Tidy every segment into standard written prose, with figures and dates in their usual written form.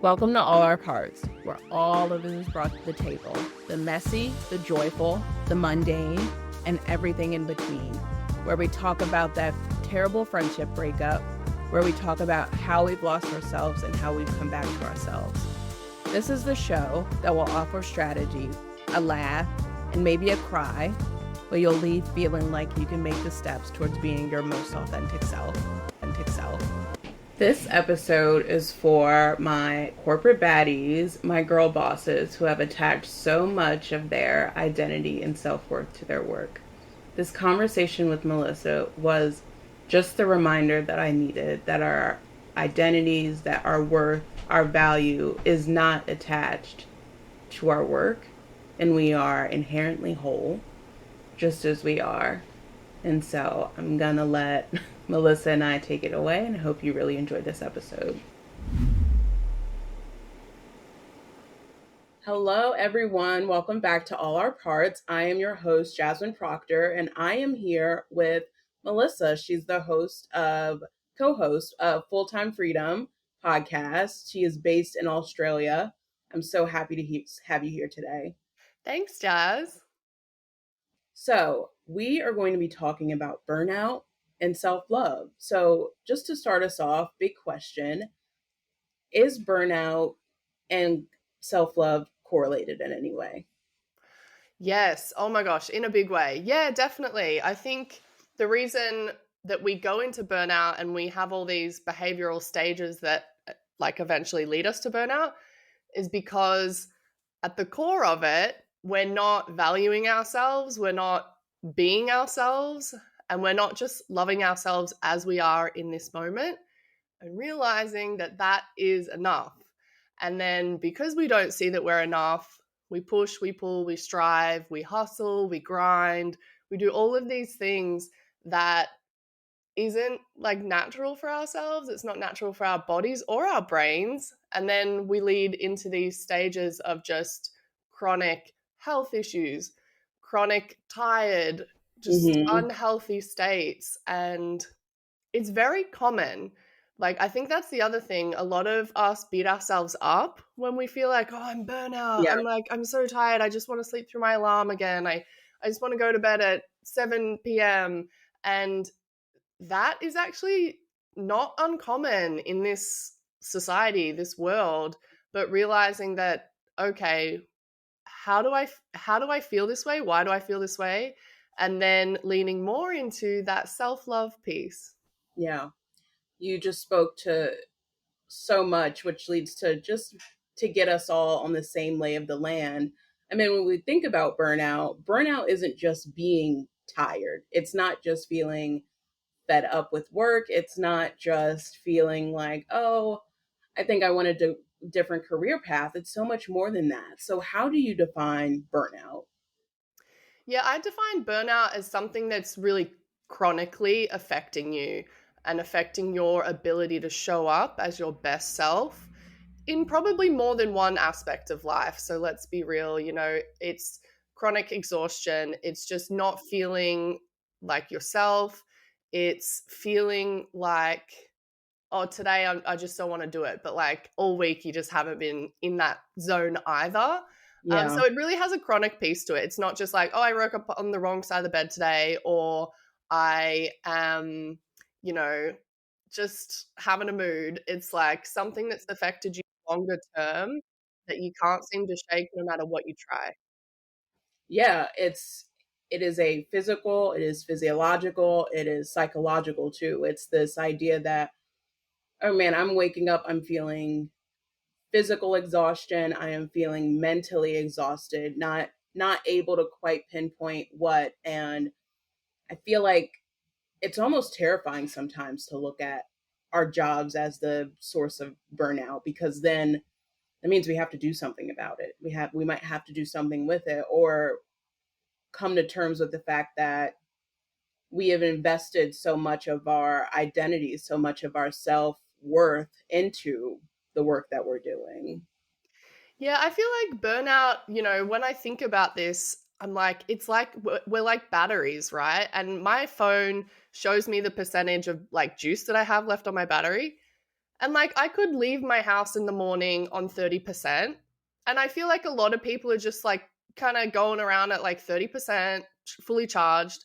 Welcome to All Our Parts, where all of it is brought to the table. The messy, the joyful, the mundane, and everything in between. Where we talk about that terrible friendship breakup, where we talk about how we've lost ourselves and how we've come back to ourselves. This is the show that will offer strategy, a laugh, and maybe a cry, but you'll leave feeling like you can make the steps towards being your most authentic self. This episode is for my corporate baddies, my girl bosses who have attached so much of their identity and self-worth to their work. This conversation with Melissa was just the reminder that I needed, that our identities, that our worth, our value is not attached to our work, and we are inherently whole, just as we are. And so I'm gonna let Melissa and I take it away, and I hope you really enjoyed this episode. Hello, everyone. Welcome back to All Our Parts. I am your host, Jasmine Proctor, and I am here with Melissa. She's the co-host of Full-Time Freedom podcast. She is based in Australia. I'm so happy to have you here today. Thanks, Jazz. So we are going to be talking about burnout and self-love. So just to start us off, big question: is burnout and self-love correlated in any way? Yes. Oh my gosh, in a big way. Yeah, definitely. I think the reason that we go into burnout and we have all these behavioral stages that eventually lead us to burnout is because at the core of it, we're not valuing ourselves, we're not being ourselves, and we're not just loving ourselves as we are in this moment and realizing that that is enough. And then because we don't see that we're enough, we push, we pull, we strive, we hustle, we grind, we do all of these things that isn't natural for ourselves. It's not natural for our bodies or our brains. And then we lead into these stages of just chronic health issues, chronic tired, just unhealthy states. And it's very common. I think that's the other thing. A lot of us beat ourselves up when we feel like, oh, I'm burnout. Yeah. I'm so tired. I just want to sleep through my alarm again. I just want to go to bed at 7 p.m. And that is actually not uncommon in this society, this world, but realizing that, okay, how do I feel this way? Why do I feel this way? And then leaning more into that self-love piece. Yeah. You just spoke to so much, which leads to get us all on the same lay of the land. I mean, when we think about burnout isn't just being tired. It's not just feeling fed up with work. It's not just feeling like, oh, I think I want to do a different career path. It's so much more than that. So how do you define burnout? Yeah, I define burnout as something that's really chronically affecting you and affecting your ability to show up as your best self in probably more than one aspect of life. So let's be real, it's chronic exhaustion. It's just not feeling like yourself. It's feeling like, oh, today I just don't want to do it. But all week, you just haven't been in that zone either. Yeah. So it really has a chronic piece to it. It's not just like, oh, I woke up on the wrong side of the bed today, or I am, just having a mood. It's like something that's affected you longer term that you can't seem to shake no matter what you try. Yeah, it is a physical, it is physiological, it is psychological too. It's this idea that, oh man, I'm waking up, I'm feeling physical exhaustion, I am feeling mentally exhausted, not able to quite pinpoint what. And I feel like it's almost terrifying sometimes to look at our jobs as the source of burnout, because then that means we have to do something about it. We might have to do something with it, or come to terms with the fact that we have invested so much of our identity, so much of our self-worth into the work that we're doing. Yeah, I feel like burnout, when I think about this, I'm like, it's like we're like batteries, right? And my phone shows me the percentage of juice that I have left on my battery. And like I could leave my house in the morning on 30%. And I feel like a lot of people are just like kind of going around at like 30% fully charged.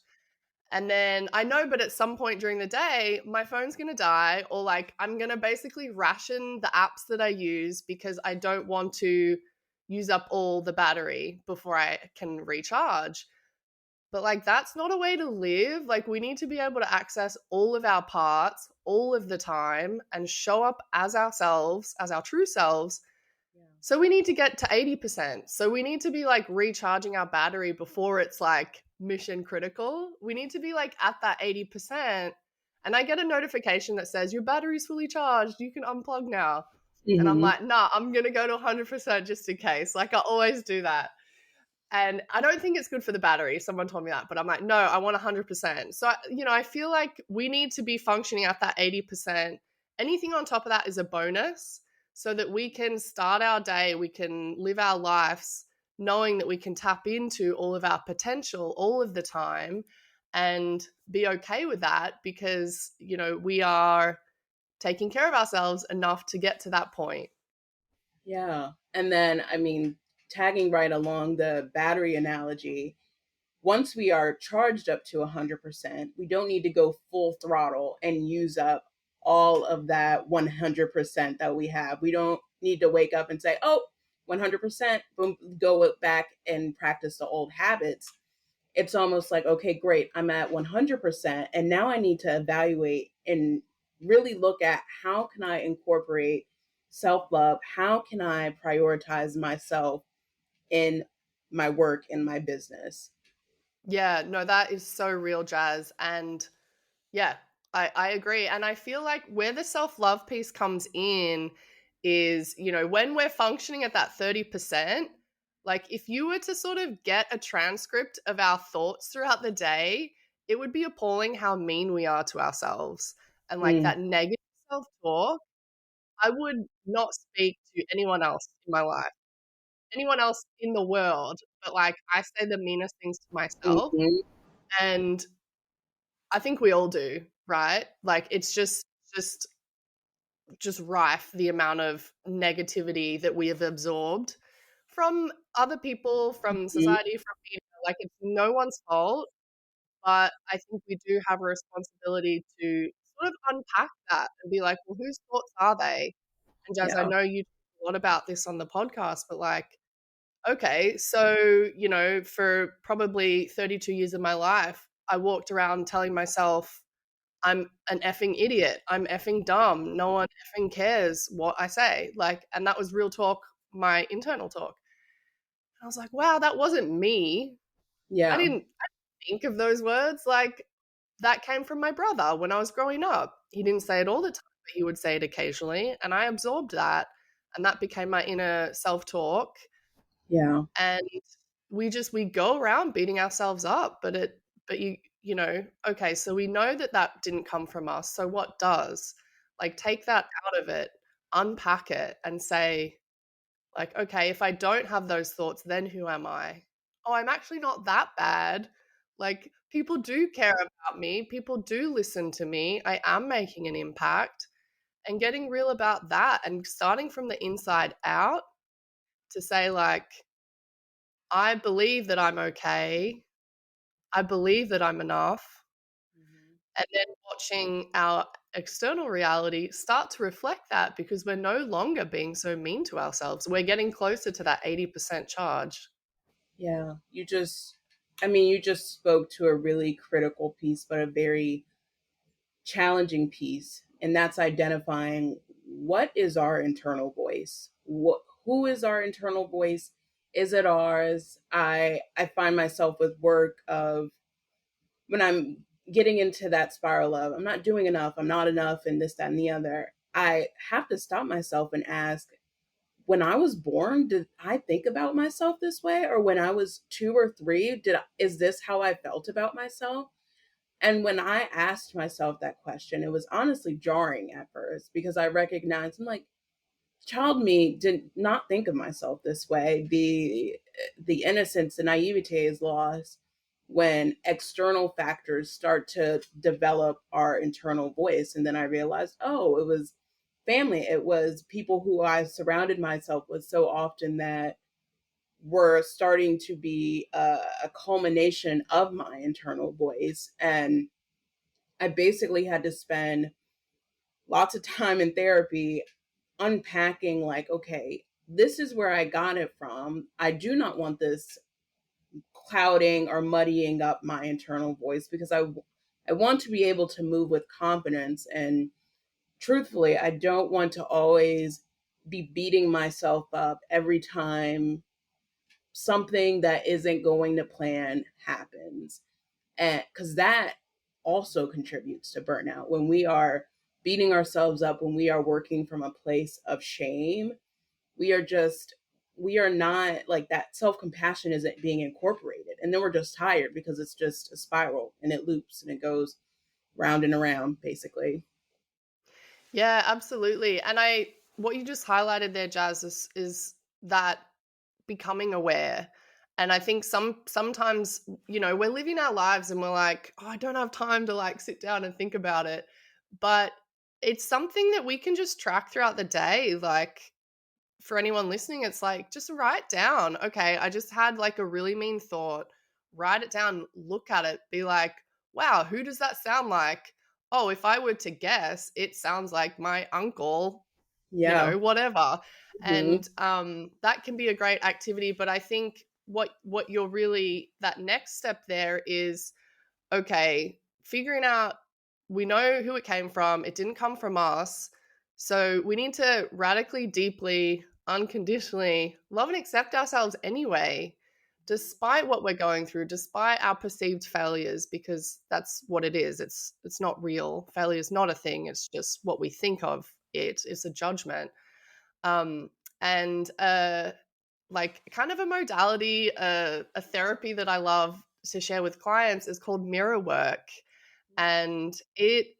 And then I know, but at some point during the day, my phone's going to die, or like I'm going to basically ration the apps that I use because I don't want to use up all the battery before I can recharge. But like that's not a way to live. Like we need to be able to access all of our parts all of the time and show up as ourselves, as our true selves. Yeah. So we need to get to 80%. So we need to be like recharging our battery before it's like mission critical. We need to be like at that 80%. And I get a notification that says your battery's fully charged. You can unplug now. And I'm Hmm. like, nah, I'm going to go to 100% just in case. Like I always do that. And I don't think it's good for the battery. Someone told me that, but I'm like, no, I want 100%. So, I feel like we need to be functioning at that 80%. Anything on top of that is a bonus so that we can start our day, we can live our lives knowing that we can tap into all of our potential all of the time and be okay with that because, we are taking care of ourselves enough to get to that point. Yeah. And then, tagging right along the battery analogy, once we are charged up to 100%, we don't need to go full throttle and use up all of that 100% that we have. We don't need to wake up and say, oh, 100%, boom, go back and practice the old habits. It's almost like, okay, great, I'm at 100%. And now I need to evaluate and really look at how can I incorporate self-love? How can I prioritize myself in my work, in my business? Yeah, no, that is so real, Jazz. And yeah, I agree. And I feel like where the self love piece comes in is, when we're functioning at that 30%, like if you were to sort of get a transcript of our thoughts throughout the day, it would be appalling how mean we are to ourselves. And like Mm, that negative self talk, I would not speak to anyone else in my life, anyone else in the world. But like I say the meanest things to myself. mhm. And I think we all do, right? Like it's just rife the amount of negativity that we have absorbed from other people, from Mhm. society, from media. Like it's no one's fault, but I think we do have a responsibility to sort of unpack that and be like, well, whose thoughts are they? And Jazz, I Yeah. know you talk a lot about this on the podcast, but like, okay, so, for probably 32 years of my life, I walked around telling myself I'm an effing idiot. I'm effing dumb. No one effing cares what I say. Like, and that was real talk, my internal talk. And I was like, wow, that wasn't me. I Yeah. didn't think of those words. Like, that came from my brother when I was growing up. He didn't say it all the time, but he would say it occasionally. And I absorbed that. And that became my inner self talk. Yeah. And we go around beating ourselves up, but okay, so we know that that didn't come from us, so what does? Like take that out of it, unpack it and say like, okay, if I don't have those thoughts, then who am I? Oh, I'm actually not that bad. Like people do care about me, people do listen to me, I am making an impact. And getting real about that and starting from the inside out to say like, I believe that I'm okay. I believe that I'm enough. Mhm. And then watching our external reality start to reflect that because we're no longer being so mean to ourselves. We're getting closer to that 80% charge. Yeah. You just spoke to a really critical piece, but a very challenging piece. And that's identifying what is our internal voice? Who is our internal voice? Is it ours? I find myself with work of when I'm getting into that spiral of I'm not doing enough, I'm not enough, and this, that, and the other. I have to stop myself and ask, when I was born, did I think about myself this way? Or when I was 2 or 3, is this how I felt about myself? And when I asked myself that question, it was honestly jarring at first because I recognized I'm like, child me did not think of myself this way. The innocence and naivete is lost when external factors start to develop our internal voice. And then I realized, oh, it was family. It was people who I surrounded myself with so often that were starting to be a culmination of my internal voice. And I basically had to spend lots of time in therapy unpacking, like, okay, this is where I got it from. I do not want this clouding or muddying up my internal voice, because I want to be able to move with confidence. And truthfully, I don't want to always be beating myself up every time something that isn't going to plan happens. And because that also contributes to burnout, when we are beating ourselves up, when we are working from a place of shame, we are just, we are not, like, that self-compassion isn't being incorporated, and then we're just tired because it's just a spiral and it loops and it goes round and around, basically. Yeah, absolutely. And what you just highlighted there, Jazz, is that becoming aware. And I think sometimes, we're living our lives and we're like, oh, I don't have time to like sit down and think about it. But it's something that we can just track throughout the day. Like, for anyone listening, it's like, just write down, okay, I just had like a really mean thought. Write it down, look at it, be like, wow, who does that sound like? Oh, if I were to guess, it sounds like my uncle, Yeah. whatever. Hmm. And that can be a great activity. But I think what you're really, that next step there is, okay, figuring out, we know who it came from. It didn't come from us. So we need to radically, deeply, unconditionally love and accept ourselves anyway, despite what we're going through, despite our perceived failures, because that's what it is. It's not real. Failure is not a thing. It's just what we think of it. It's a judgment. And like kind of a modality, a therapy that I love to share with clients is called mirror work. And it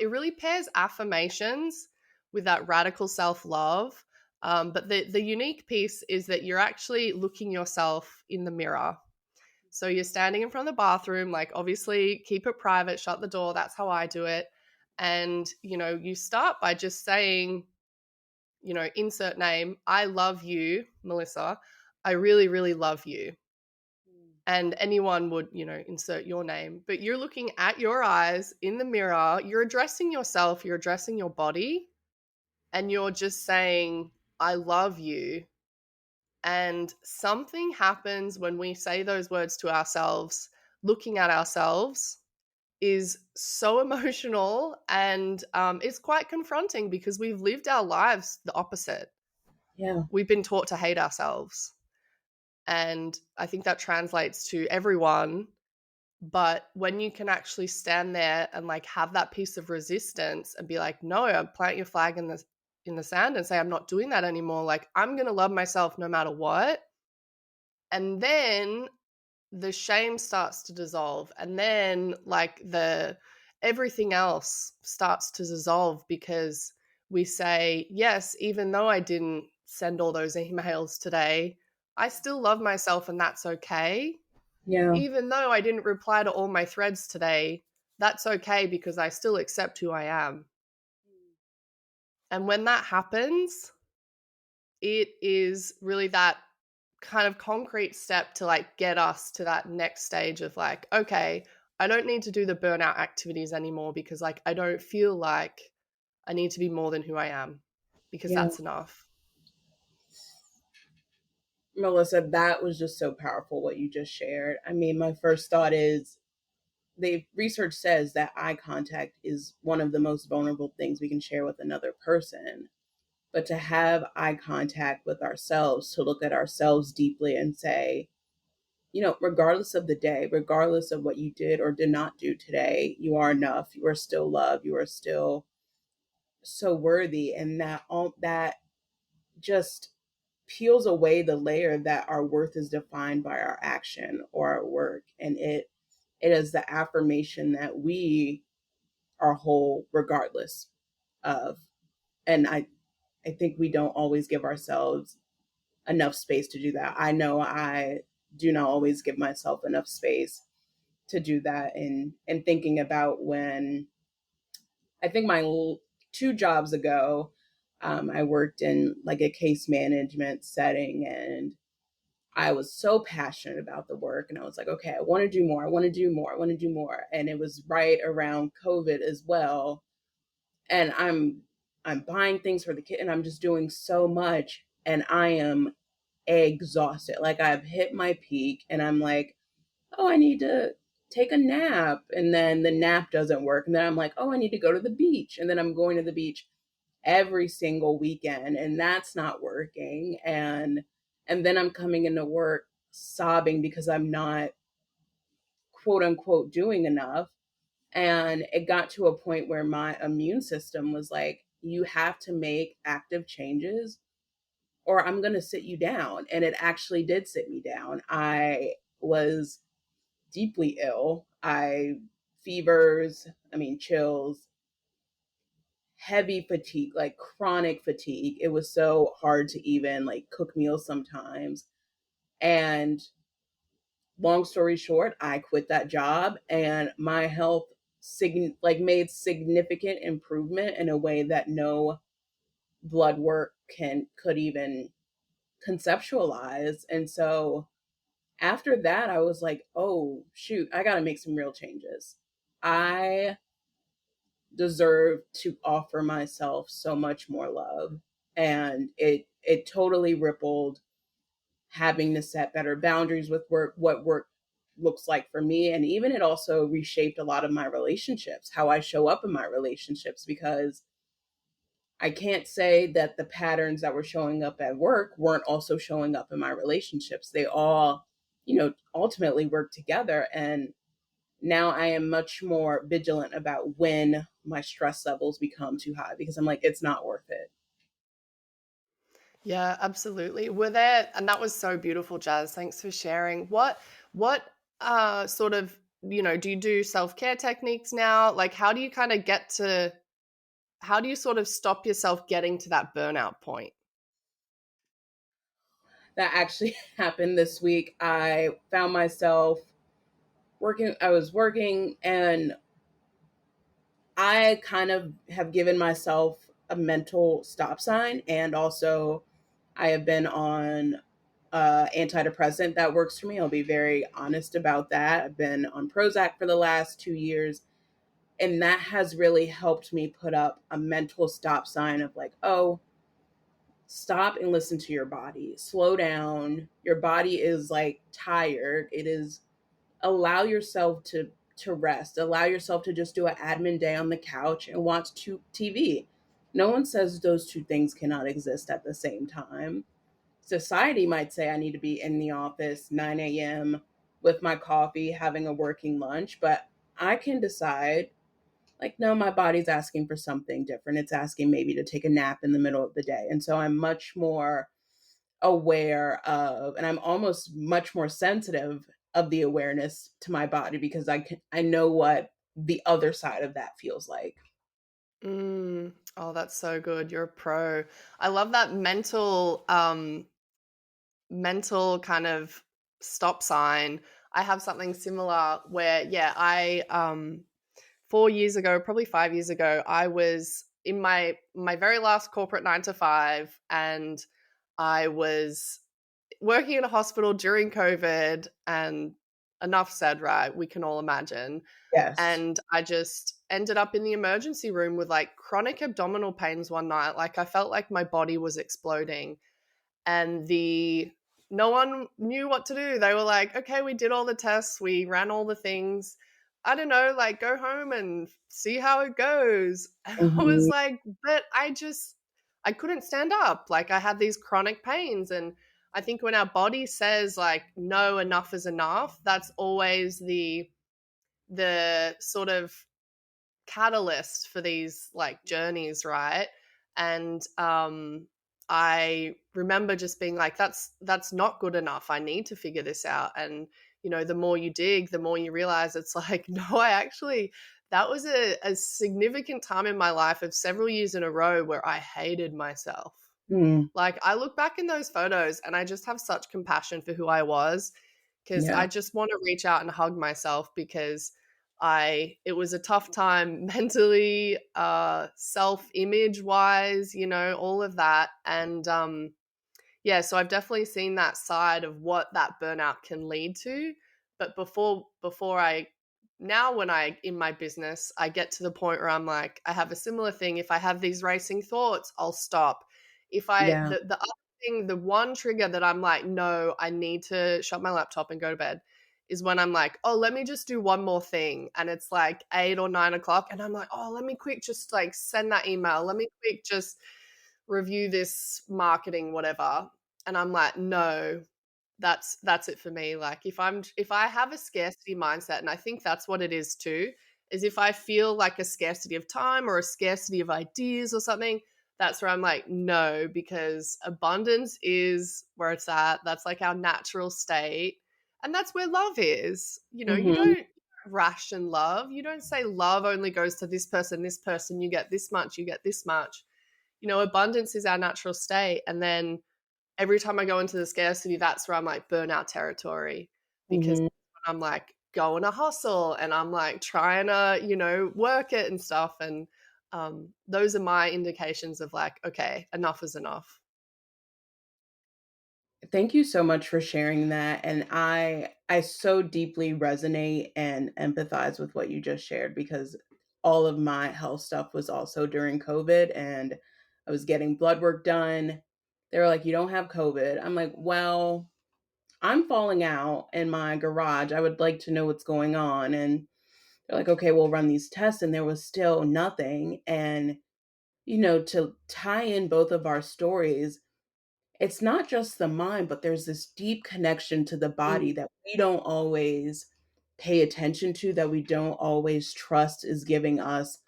really pairs affirmations with that radical self-love. But the unique piece is that you're actually looking yourself in the mirror. So you're standing in front of the bathroom, like obviously keep it private, shut the door. That's how I do it. And, you start by just saying, insert name, I love you, Melissa. I really, really love you. And anyone would, insert your name. But you're looking at your eyes in the mirror, you're addressing yourself, you're addressing your body, and you're just saying, I love you. And something happens when we say those words to ourselves, looking at ourselves is so emotional, and it's quite confronting because we've lived our lives the opposite. Yeah. We've been taught to hate ourselves. And I think that translates to everyone. But when you can actually stand there and like have that piece of resistance and be like, no, plant your flag in the sand and say, I'm not doing that anymore. Like, I'm going to love myself no matter what. And then the shame starts to dissolve. And then like everything else starts to dissolve, because we say, yes, even though I didn't send all those emails today, I still love myself and that's okay. Yeah. Even though I didn't reply to all my threads today, that's okay because I still accept who I am. And when that happens, it is really that kind of concrete step to like get us to that next stage of like, okay, I don't need to do the burnout activities anymore because like I don't feel like I need to be more than who I am, because Yeah. that's enough. Melissa, that was just so powerful what you just shared. I mean, my first thought is, the research says that eye contact is one of the most vulnerable things we can share with another person. But to have eye contact with ourselves, to look at ourselves deeply and say, regardless of the day, regardless of what you did or did not do today, you are enough. You are still loved. You are still so worthy. And that all that just peels away the layer that our worth is defined by our action or our work. And it is the affirmation that we are whole regardless of. And I think we don't always give ourselves enough space to do that. I know I do not always give myself enough space to do that. And thinking about when I think 2 jobs ago, I worked in like a case management setting, and I was so passionate about the work, and I was like, okay, I want to do more. I want to do more. I want to do more. And it was right around COVID as well. And I'm buying things for the kid, and I'm just doing so much, and I am exhausted. Like I've hit my peak, and I'm like, oh, I need to take a nap. And then the nap doesn't work. And then I'm like, oh, I need to go to the beach. And then I'm going to the beach every single weekend, and that's not working. And then I'm coming into work sobbing because I'm not quote unquote doing enough. And it got to a point where my immune system was like, you have to make active changes or I'm going to sit you down. And it actually did sit me down. I was deeply ill. Fevers, chills, heavy fatigue, like chronic fatigue. It was so hard to even like cook meals sometimes. And long story short, I quit that job, and my health made significant improvement in a way that no blood work could even conceptualize. And so after that, I was like, oh shoot, I got to make some real changes. I deserve to offer myself so much more love. And it totally rippled having to set better boundaries with work, what work looks like for me. And even it also reshaped a lot of my relationships, how I show up in my relationships, because I can't say that the patterns that were showing up at work weren't also showing up in my relationships. They all, ultimately work together. And now I am much more vigilant about when my stress levels become too high, because I'm like, it's not worth it. Yeah, absolutely. Were there, and that was so beautiful, Jazz. Thanks for sharing. What sort of, do you do self-care techniques now? Like how do you kind of how do you sort of stop yourself getting to that burnout point? That actually happened this week. I found myself I was working, and I kind of have given myself a mental stop sign. And also, I have been on antidepressant that works for me. I'll be very honest about that. I've been on Prozac for the last 2 years. And that has really helped me put up a mental stop sign of like, oh, stop and listen to your body. Slow down. Your body is like tired. It is, allow yourself to rest. Allow yourself to just do an admin day on the couch and watch TV. No one says those two things cannot exist at the same time. Society might say I need to be in the office 9 a.m. with my coffee, having a working lunch, but I can decide like, no, my body's asking for something different. It's asking maybe to take a nap in the middle of the day. And so I'm much more aware of, and I'm almost much more sensitive of the awareness to my body, because I know what the other side of that feels like. Oh, that's so good. You're a pro. I love that mental kind of stop sign. I have something similar where, yeah, 4 years ago, probably 5 years ago, I was in my very last corporate 9 to 5, and I was working in a hospital during COVID, and enough said, right? We can all imagine. Yes. And I just ended up in the emergency room with like chronic abdominal pains one night. Like I felt like my body was exploding, and the no one knew what to do. They were like, okay, we did all the tests, we ran all the things. I don't know, like go home and see how it goes. And I was Hmm. like, but I couldn't stand up. Like I had these chronic pains. And I think when our body says like, no, enough is enough, that's always the sort of catalyst for these like journeys, right? And I remember just being like, that's not good enough. I need to figure this out. And the more you dig, the more you realize it's like, no, I actually, that was a significant time in my life of several years in a row where I hated myself. Mm, Like I look back in those photos and I just have such compassion for who I was, because yeah. I just want to reach out and hug myself, because It was a tough time mentally, self-image wise, all of that. And yeah, so I've definitely seen that side of what that burnout can lead to. But before I now when I in my business, I get to the point where I'm like, I have a similar thing. If I have these racing thoughts, I'll stop. If I Yeah. the other thing, the one trigger that I'm like, no, I need to shut my laptop and go to bed is when I'm like, oh, let me just do one more thing. And it's like 8 or 9 o'clock. And I'm like, oh, let me quick just like send that email. Let me quick just review this marketing, whatever. And I'm like, no, that's it for me. Like if I have a scarcity mindset, and I think that's what it is too, is if I feel like a scarcity of time or a scarcity of ideas or something, that's where I'm like, no, because abundance is where it's at. That's like our natural state. And that's where love is. You Hmm. don't ration love. You don't say love only goes to this person, you get this much, you get this much. Abundance is our natural state. And then every time I go into the scarcity, that's where I'm like burnout territory, because Hmm. I'm like going to hustle and I'm like trying to, work it and stuff. And those are my indications of like, okay, enough is enough. Thank you so much for sharing that. And I so deeply resonate and empathize with what you just shared because all of my health stuff was also during COVID and I was getting blood work done. They were like, "You don't have COVID." I'm like, "Well, I'm falling out in my garage. I would like to know what's going on." And they're like, "Okay, we'll run these tests." And there was still nothing. And, to tie in both of our stories, it's not just the mind, but there's this deep connection to the body Mm, that we don't always pay attention to, that we don't always trust is giving us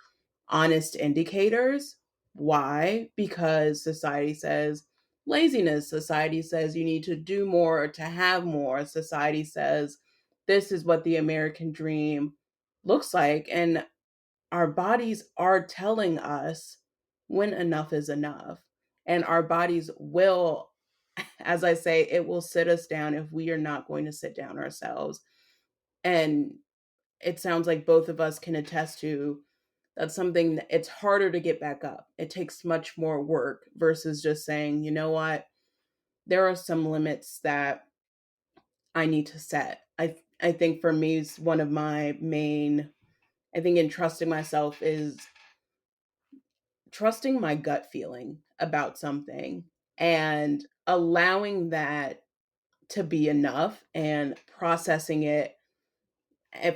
honest indicators. Why? Because society says laziness. Society says you need to do more to have more. Society says this is what the American dream looks like. And our bodies are telling us when enough is enough. And our bodies will, as I say, it will sit us down if we are not going to sit down ourselves. And it sounds like both of us can attest to that's something that it's harder to get back up. It takes much more work versus just saying, you know what, there are some limits that I need to set. I think for me, one of my main, I think in trusting myself is trusting my gut feeling about something and allowing that to be enough and processing it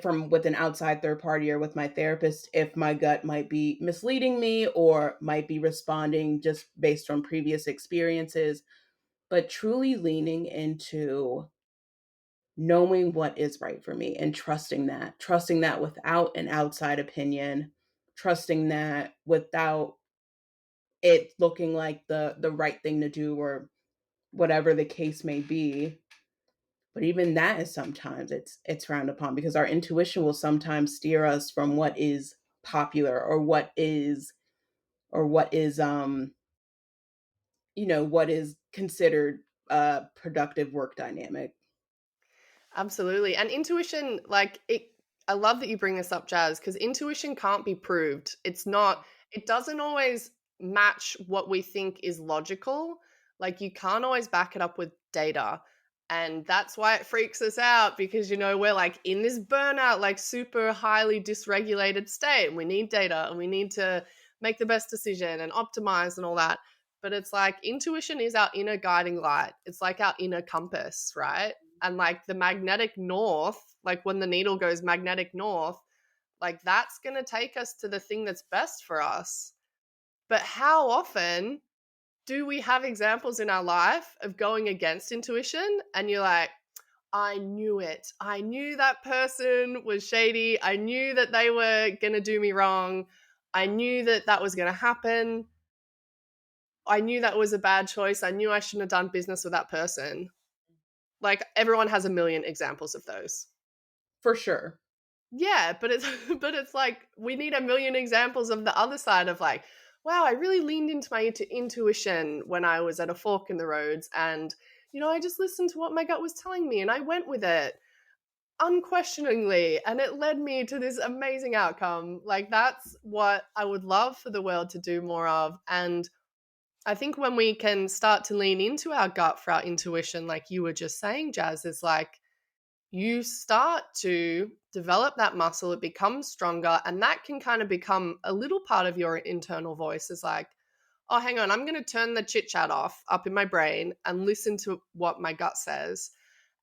from with an outside third party or with my therapist if my gut might be misleading me or might be responding just based on previous experiences, but truly leaning into knowing what is right for me and trusting that without an outside opinion, trusting that without it looking like the right thing to do or whatever the case may be. But even that is sometimes it's frowned upon because our intuition will sometimes steer us from what is popular or what is what is considered a productive work dynamic. absolutely. And intuition, like I love that you bring this up, Jazz, because intuition can't be proved. It doesn't always match what we think is logical. Like you can't always back it up with data. And that's why it freaks us out because, we're like in this burnout, like super highly dysregulated state. And we need data and we need to make the best decision and optimize and all that. But it's like intuition is our inner guiding light. It's like our inner compass, right? And like the magnetic north, like when the needle goes magnetic north, like that's going to take us to the thing that's best for us. But how often do we have examples in our life of going against intuition and you're like, I knew it. I knew that person was shady. I knew that they were going to do me wrong. I knew that that was going to happen. I knew that was a bad choice. I knew I shouldn't have done business with that person. Like everyone has a million examples of those. For sure. Yeah, but it's but it's like we need a million examples of the other side of like, wow, I really leaned into my intuition when I was at a fork in the roads and I just listened to what my gut was telling me and I went with it. unquestioningly, and it led me to this amazing outcome. Like, that's what I would love for the world to do more of. And I think when we can start to lean into our gut for our intuition, like you were just saying, Jazz, is like you start to develop that muscle, it becomes stronger, and that can kind of become a little part of your internal voice. Is like, oh, hang on, I'm going to turn the chit chat off up in my brain and listen to what my gut says.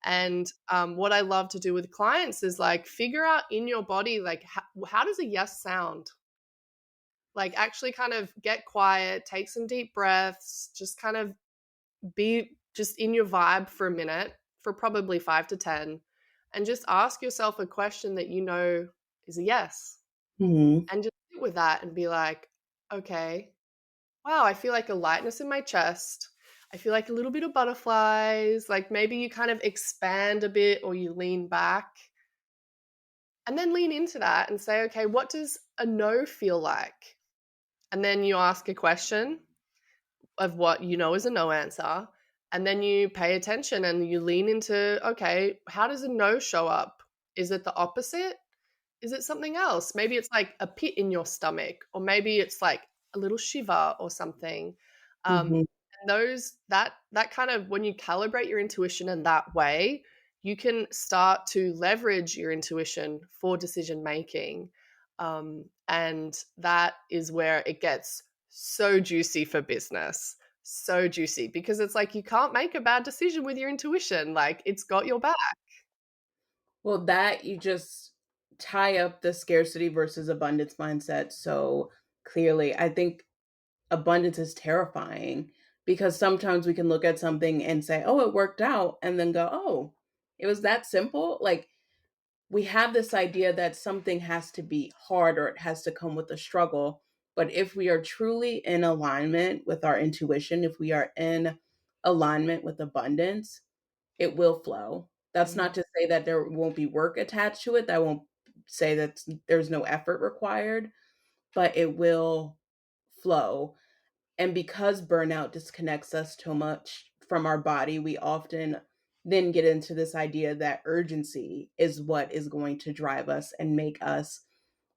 And what I love to do with clients is like figure out in your body, like, how does a yes sound? Like, actually kind of get quiet, take some deep breaths, just kind of be just in your vibe for a minute, for probably 5 to 10, and just ask yourself a question that you know is a yes. Hmm. And just sit with that and be like, okay, wow, I feel like a lightness in my chest. I feel like a little bit of butterflies. Like maybe you kind of expand a bit or you lean back, and then lean into that and say, okay, what does a no feel like? And then you ask a question of what you know is a no answer. And then you pay attention and you lean into, okay, how does a no show up? Is it the opposite? Is it something else? Maybe it's like a pit in your stomach, or maybe it's like a little shiver or something. Hmm. And that kind of, when you calibrate your intuition in that way, you can start to leverage your intuition for decision making. And that is where it gets so juicy for business. So juicy, because it's like you can't make a bad decision with your intuition. Like, it's got your back. Well, that you just tie up the scarcity versus abundance mindset so clearly. I think abundance is terrifying because sometimes we can look at something and say, oh, it worked out, and then go, oh, it was that simple. Like, we have this idea that something has to be hard or it has to come with a struggle. But if we are truly in alignment with our intuition, if we are in alignment with abundance, it will flow. That's not Mm. to say that there won't be work attached to it. That won't say that there's no effort required, but it will flow. And because burnout disconnects us so much from our body, we often then get into this idea that urgency is what is going to drive us and make us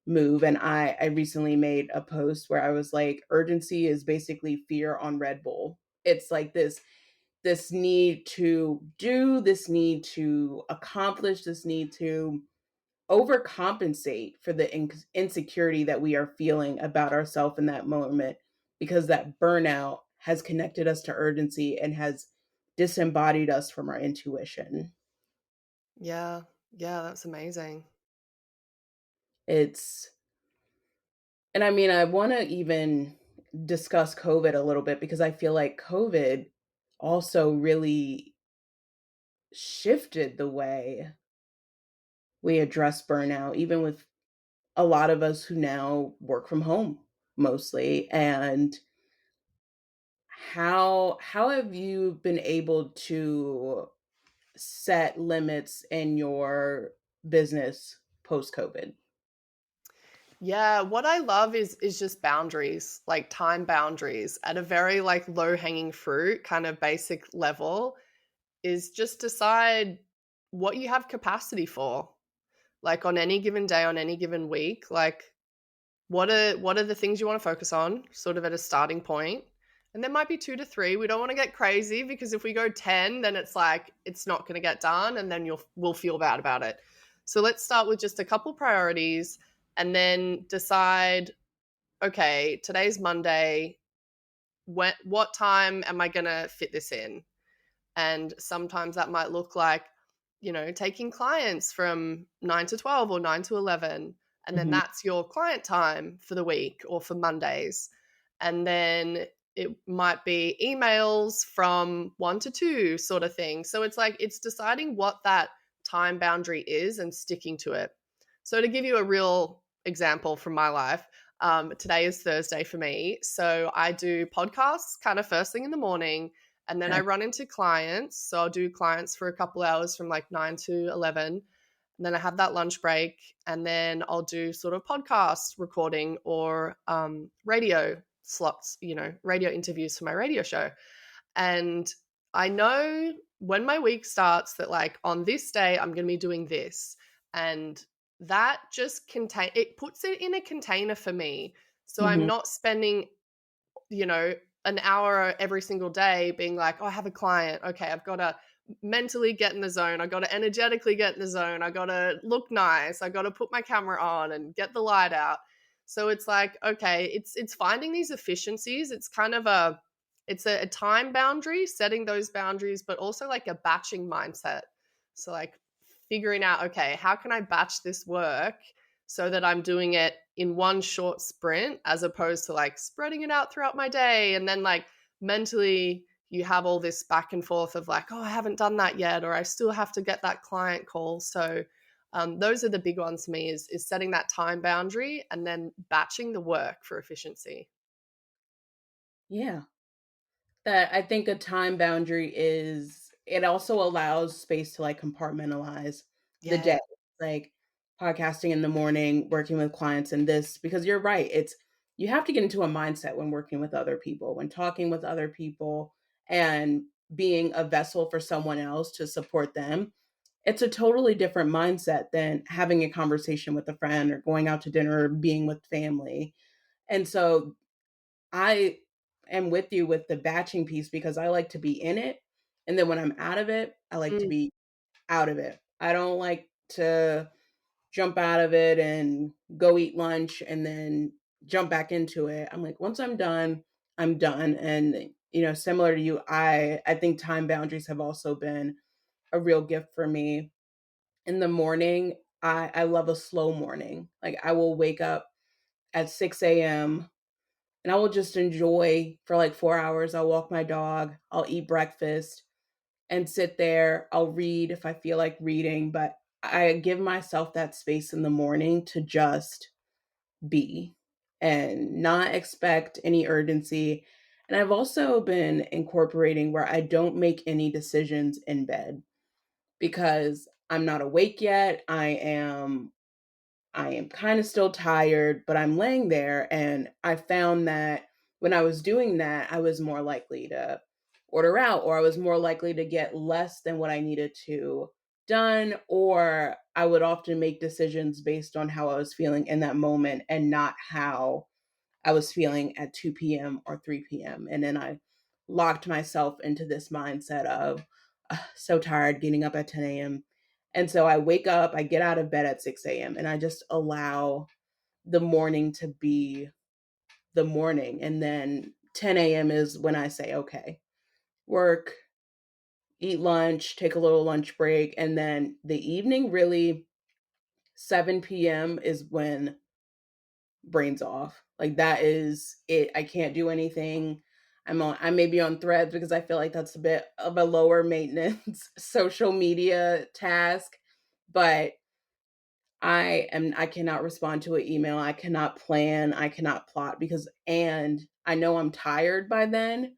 move. And I recently made a post where I was like, urgency is basically fear on Red Bull. It's like this need to do, this need to accomplish, this need to overcompensate for the insecurity that we are feeling about ourselves in that moment, because that burnout has connected us to urgency and has disembodied us from our intuition. Yeah. Yeah, that's amazing. It's, and I mean, I want to even discuss COVID a little bit because I feel like COVID also really shifted the way we address burnout, even with a lot of us who now work from home mostly. And how have you been able to set limits in your business post COVID? Yeah, what I love is just boundaries, like time boundaries at a very like low-hanging fruit kind of basic level, is just decide what you have capacity for. Like on any given day, on any given week, like what are the things you want to focus on, sort of at a starting point. And there might be 2 to 3. We don't want to get crazy, because if we go 10, then it's like it's not going to get done, and then we'll feel bad about it. So let's start with just a couple priorities, and then decide, okay, today's Monday. What time am I going to fit this in? And sometimes that might look like, taking clients from 9 to 12 or 9 to 11. And then Mhm. that's your client time for the week or for Mondays. And then it might be emails from 1 to 2 sort of thing. So it's like it's deciding what that time boundary is and sticking to it. So to give you a real example from my life, today is Thursday for me. So I do podcasts kind of first thing in the morning, and then I Okay. run into clients. So I'll do clients for a couple hours from like 9 to 11. And then I have that lunch break. And then I'll do sort of podcast recording or radio slots, radio interviews for my radio show. And I know when my week starts that like on this day I'm going to be doing this, and that just it puts it in a container for me. So I'm Hmm. not spending, you know, an hour every single day being like, oh, I have a client. Okay, I've got to mentally get in the zone. I got to energetically get in the zone. I got to look nice. I got to put my camera on and get the light out. So it's like, okay, it's finding these efficiencies. It's kind of a time boundary, setting those boundaries, but also like a batching mindset. So like figuring out, okay, how can I batch this work so that I'm doing it in one short sprint as opposed to like spreading it out throughout my day. And then like mentally you have all this back and forth of like, oh, I haven't done that yet, or I still have to get that client call. So those are the big ones for me is setting that time boundary and then batching the work for efficiency. Yeah. That I think a time boundary is it also allows space to like compartmentalize the Yeah. day. Like podcasting in the morning, working with clients and this because you're right. It's you have to get into a mindset when working with other people, when talking with other people and being a vessel for someone else to support them. It's a totally different mindset than having a conversation with a friend or going out to dinner or being with family. And so I am with you with the batching piece because I like to be in it. And then when I'm out of it, I like to Mm, be out of it. I don't like to jump out of it and go eat lunch and then jump back into it. I'm like, once I'm done, I'm done. And similar to you, I think time boundaries have also been a real gift for me. In the morning, I love a slow morning. Like I will wake up at 6 a.m. and I will just enjoy for like 4 hours. I'll walk my dog, I'll eat breakfast and sit there. I'll read if I feel like reading, but I give myself that space in the morning to just be and not expect any urgency. And I've also been incorporating where I don't make any decisions in bed because I'm not awake yet. I am kind of still tired, but I'm laying there. And I found that when I was doing that, I was more likely to order out, or I was more likely to get less than what I needed to done, or I would often make decisions based on how I was feeling in that moment and not how I was feeling at 2 p.m. or 3 p.m. And then I locked myself into this mindset of so tired getting up at 10 a.m. And so I wake up, I get out of bed at 6 a.m. and I just allow the morning to be the morning. And then 10 a.m. is when I say, okay, work, eat lunch, take a little lunch break. And then the evening, really, 7 p.m. is when brains off. Like that is it. I can't do anything. I may be on threads because I feel like that's a bit of a lower maintenance social media task, but I cannot respond to an email. I cannot plan. I cannot plot because and I know I'm tired by then.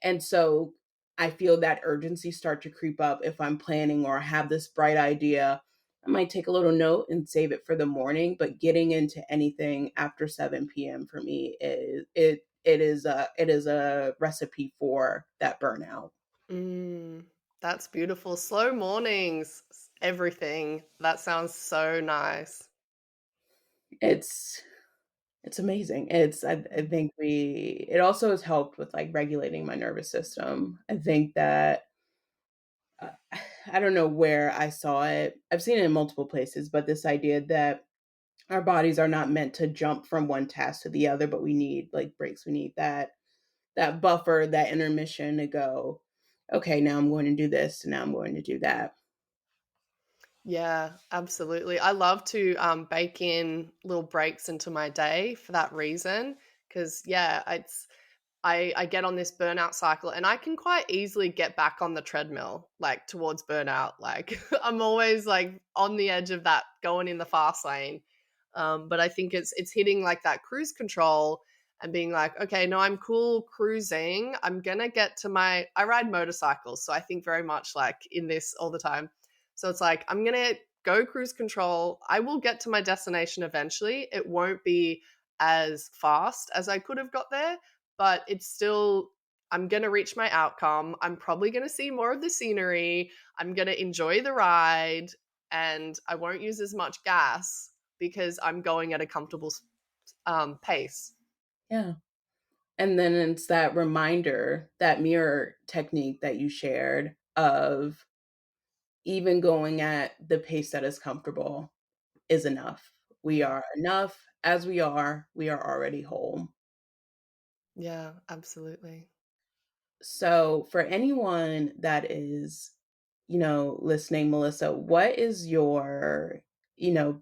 And so I feel that urgency start to creep up if I'm planning or have this bright idea. I might take a little note and save it for the morning, but getting into anything after 7 p.m. for me is a recipe for that burnout. mm, that's beautiful. Slow mornings, everything. That sounds so nice. It's it's amazing. I think it also has helped with like regulating my nervous system. I think that uh, I don't know where I saw it. I've seen it in multiple places, but this idea that our bodies are not meant to jump from one task to the other, but we need like breaks. We need that buffer, that intermission to go, okay, now I'm going to do this, and now I'm going to do that. Yeah, absolutely. I love to bake in little breaks into my day for that reason. Because yeah, I get on this burnout cycle, and I can quite easily get back on the treadmill, like towards burnout. Like I'm always like on the edge of that, going in the fast lane. But I think it's hitting like that cruise control and being like, okay, no, I'm cool cruising. I'm gonna get to my. I ride motorcycles, so I think very much like in this all the time. So it's like I'm gonna go cruise control. I will get to my destination eventually. It won't be as fast as I could have got there, but it's still I'm going to reach my outcome. I'm probably going to see more of the scenery. I'm going to enjoy the ride, and I won't use as much gas because I'm going at a comfortable pace. Yeah. And then it's that reminder, that mirror technique that you shared of even going at the pace that is comfortable is enough. We Yeah. are enough as we are. We are already whole. Yeah, absolutely. So, for anyone that is, listening, Melissa, what is your,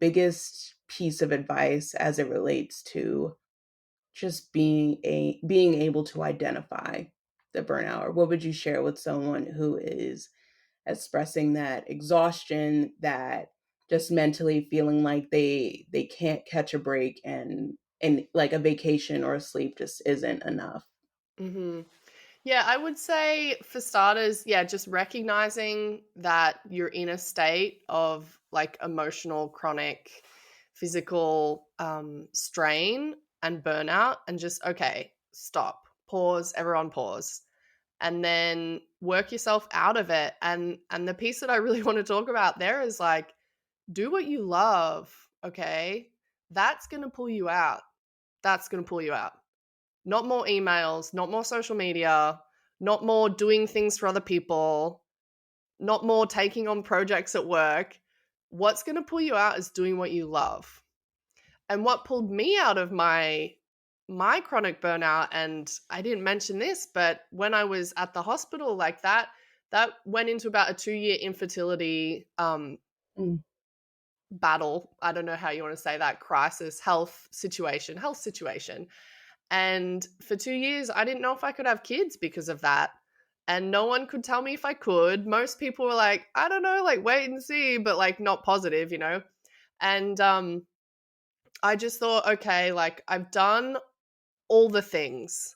biggest piece of advice as it relates to just being able to identify the burnout? Or what would you share with someone who is expressing that exhaustion, that just mentally feeling like they can't catch a break, and like a vacation or a sleep just isn't enough? Mhm. Yeah, I would say for starters, yeah, just recognizing that you're in a state of like emotional, chronic, physical strain and burnout, and just, okay, stop, pause, everyone pause, and then work yourself out of it. And the piece that I really want to talk about there is like, do what you love, okay? That's going to pull you out. That's going to pull you out. Not more emails, not more social media, not more doing things for other people, not more taking on projects at work. What's going to pull you out is doing what you love. And what pulled me out of my chronic burnout, and I didn't mention this, but when I was at the hospital like that went into about a 2-year infertility Mm. battle. I don't know how you want to say that, crisis, health situation. And for 2 years, I didn't know if I could have kids because of that. And no one could tell me if I could. Most people were like, I don't know, like wait and see, but like not positive, you know? And I just thought, okay, like I've done all the things.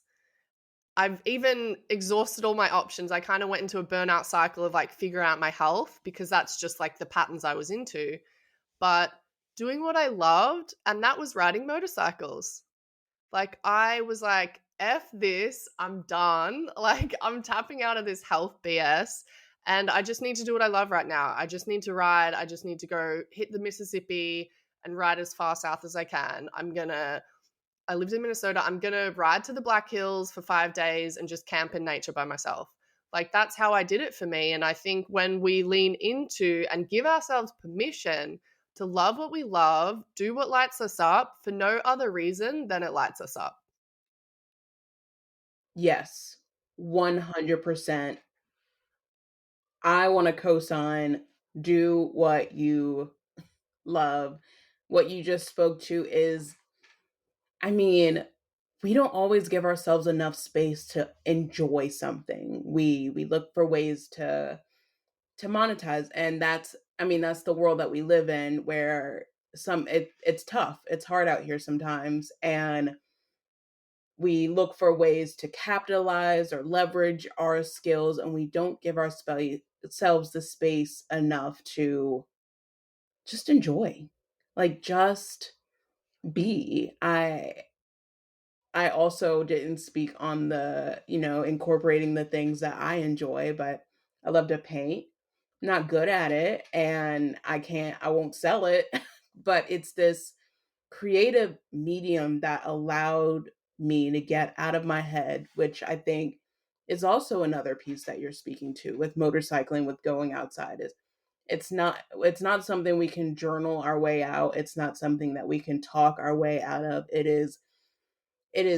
I've even exhausted all my options. I kind of went into a burnout cycle of like figure out my health because that's just like the patterns I was into. But doing what I loved, and that was riding motorcycles. Like, I was like, F this, I'm done. Like, I'm tapping out of this health BS. And I just need to do what I love right now. I just need to ride. I just need to go hit the Mississippi and ride as far south as I can. I lived in Minnesota. I'm going to ride to the Black Hills for 5 days and just camp in nature by myself. Like, that's how I did it for me. And I think when we lean into and give ourselves permission to love what we love, do what lights us up for no other reason than it lights us up. Yes, 100%. I want to co-sign, do what you love. What you just spoke to is, I mean, we don't always give ourselves enough space to enjoy something. We look for ways to monetize, and that's the world that we live in, where it's tough. It's hard out here sometimes, and we look for ways to capitalize or leverage our skills, and we don't give ourselves the space enough to just enjoy, like, just be. I also didn't speak on the, incorporating the things that I enjoy, but I love to paint. Not good at it, and I won't sell it, but it's this creative medium that allowed me to get out of my head, which I think is also another piece that you're speaking to with motorcycling, with going outside, is it's not something we can journal our way out. It's not something that we can talk our way out of. It is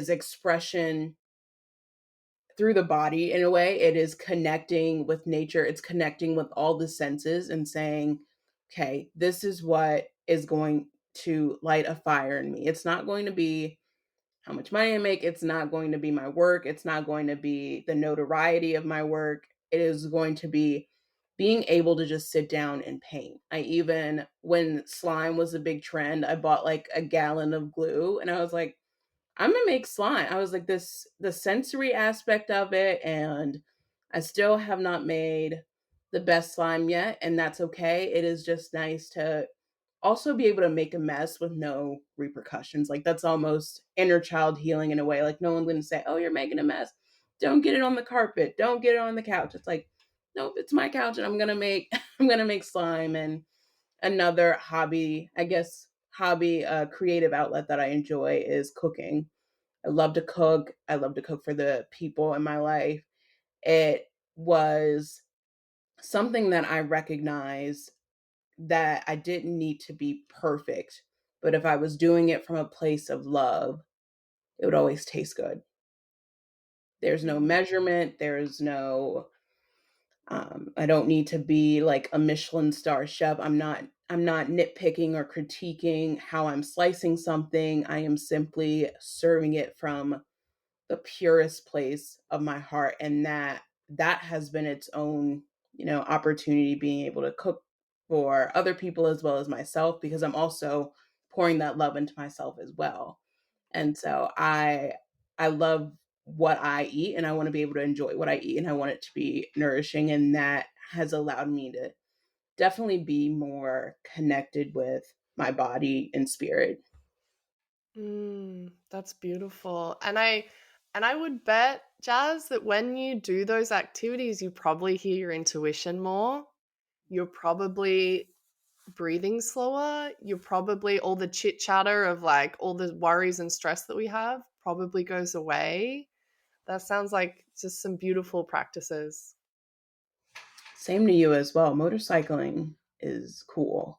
expression through the body. In a way, it is connecting with nature. It's connecting with all the senses and saying, okay, this is what is going to light a fire in me. It's not going to be how much money I make. It's not going to be my work. It's not going to be the notoriety of my work. It is going to be being able to just sit down and paint. I even, when slime was a big trend, I bought like a gallon of glue, and I was like, I'm gonna make slime. I was like, the sensory aspect of it, and I still have not made the best slime yet, and that's okay. It is just nice to also be able to make a mess with no repercussions. Like, that's almost inner child healing in a way. Like, no one's gonna say, "Oh, you're making a mess." don't get it on the carpet, don't get it on the couch. It's like, nope, it's my couch and I'm gonna make I'm gonna make slime. And another hobby, I guess, creative outlet that I enjoy is cooking. I love to cook. I love to cook for the people in my life. It was something that I recognized that I didn't need to be perfect, but if I was doing it from a place of love, it would always taste good. There's no Mm. measurement, there's no I don't need to be like a Michelin star chef. I'm not nitpicking or critiquing how I'm slicing something. I am simply serving it from the purest place of my heart, and that has been its own, opportunity, being able to cook for other people as well as myself, because I'm also pouring that love into myself as well. And so I love what I eat, and I want to be able to enjoy what I eat, and I want it to be nourishing, and that has allowed me to definitely be more connected with my body and spirit. That's beautiful. And I would bet, Jazz, that when you do those activities, you probably hear your intuition more. You're probably breathing slower. You're probably all the chit chatter of like all the worries and stress that we have probably goes away. That sounds like just some beautiful practices. Same to you as well. Motorcycling is cool.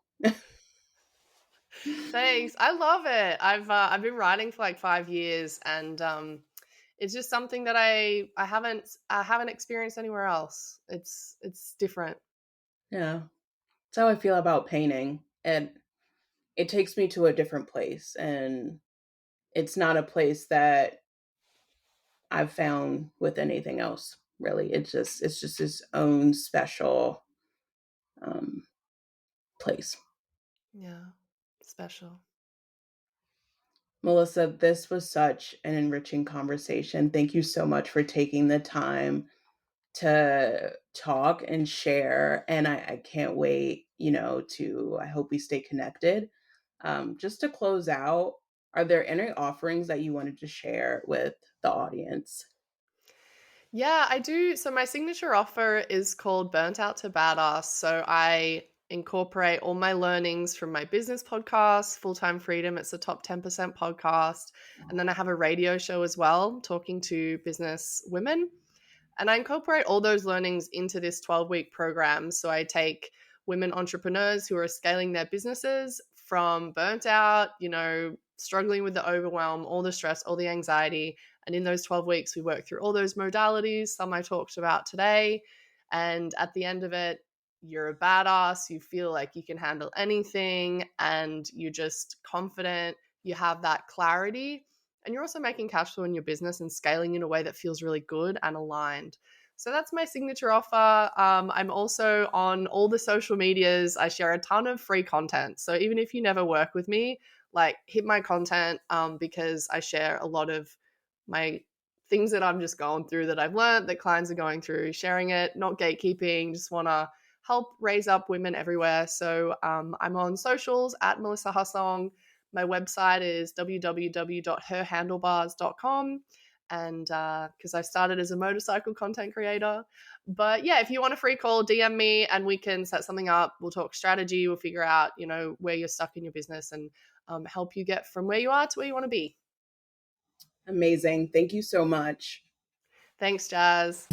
Thanks. I love it. I've been riding for like 5 years, and it's just something that I haven't experienced anywhere else. It's different. Yeah. That's how I feel about painting. And it takes me to a different place. And it's not a place that I've found with anything else, really. It's just its own special um, place. Yeah, special. Melissa, this was such an enriching conversation. Thank you so much for taking the time to talk and share. And I can't wait, I hope we stay connected. Just to close out, are there any offerings that you wanted to share with the audience? Yeah, I do. So my signature offer is called Burnt Out to Badass. So I incorporate all my learnings from my business podcast, Full Time Freedom. It's the top 10% podcast. And then I have a radio show as well, talking to business women. And I incorporate all those learnings into this 12-week program. So I take women entrepreneurs who are scaling their businesses from burnt out, struggling with the overwhelm, all the stress, all the anxiety. And in those 12 weeks, we work through all those modalities, some I talked about today. And at the end of it, you're a badass. You feel like you can handle anything, and you're just confident. You have that clarity, and you're also making cash flow in your business and scaling in a way that feels really good and aligned. So that's my signature offer. I'm also on all the social medias. I share a ton of free content. So even if you never work with me, like hit my content, because I share a lot of my things that I'm just going through, that I've learned, that clients are going through, sharing it, not gatekeeping, just want to help raise up women everywhere. So I'm on socials at Melissa Hussong. My website is www.herhandlebars.com. And because I started as a motorcycle content creator. But yeah, if you want a free call, DM me and we can set something up. We'll talk strategy. We'll figure out, where you're stuck in your business, and help you get from where you are to where you want to be. Amazing. Thank you so much. Thanks, Jazz.